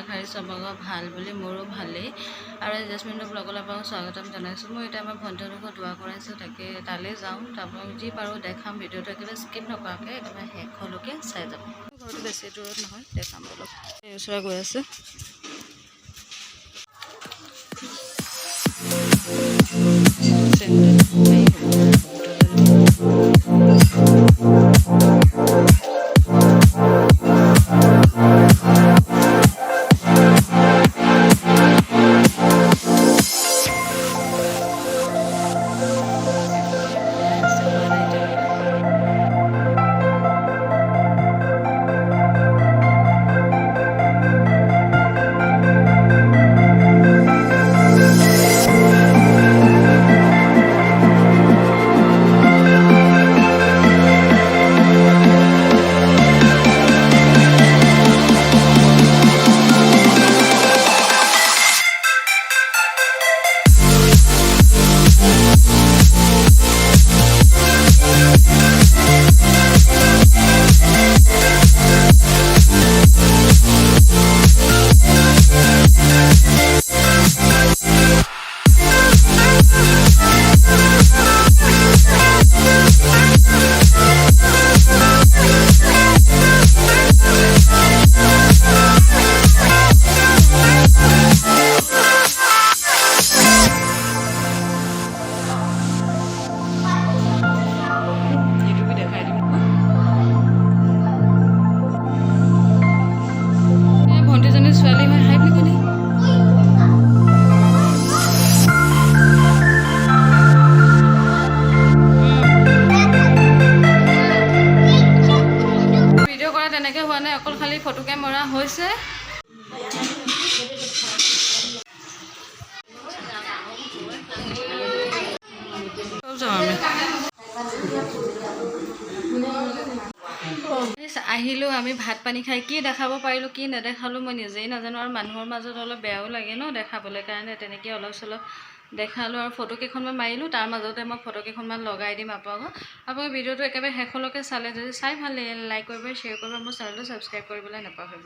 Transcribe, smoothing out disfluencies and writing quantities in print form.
বিচাৰিছোঁ আপোনালোকৰ ভাল বুলি, মোৰো ভালেই। আৰু জেচমিনৰ ব্লগলৈ আপোনালোকক স্বাগতম জনাইছোঁ। মই এতিয়া আমাৰ ভণ্টিহঁতক দোৱা কৰাইছোঁ, তাকে তালৈ যাওঁ। আপোনালোক যি পাৰোঁ দেখাম, ভিডিঅ'টো একেবাৰে স্কিপ নকৰাকৈ একেবাৰে শেষলৈকে চাই যাব। ঘৰটো বেছি দূৰত নহয়, দেখাম অলপ। এই ওচৰে গৈ আছে। তেনেকৈ হোৱা নাই, অকল খালি ফটোকে মৰা হৈছে। আহিলোঁ আমি ভাত পানী খাই, কি দেখাব পাৰিলোঁ কি নেদেখালোঁ মই নিজেই নাজানো। আৰু মানুহৰ মাজত অলপ বেয়াও লাগে ন দেখাবলৈ কাৰণে, তেনেকৈ অলপ চলপ দেখালোঁ আৰু ফটো কেইখনমান মাৰিলোঁ। তাৰ মাজতে মই ফটো কেইখনমান লগাই দিম আপোনালোকক ভিডিঅ'টো একেবাৰে শেষলৈকে চালে যদি চাই ভাল লাগে লাইক কৰিব, শ্বেয়াৰ কৰিব, মোৰ চেনেলটো ছাবস্ক্ৰাইব কৰিবলৈ নাপাহৰিব।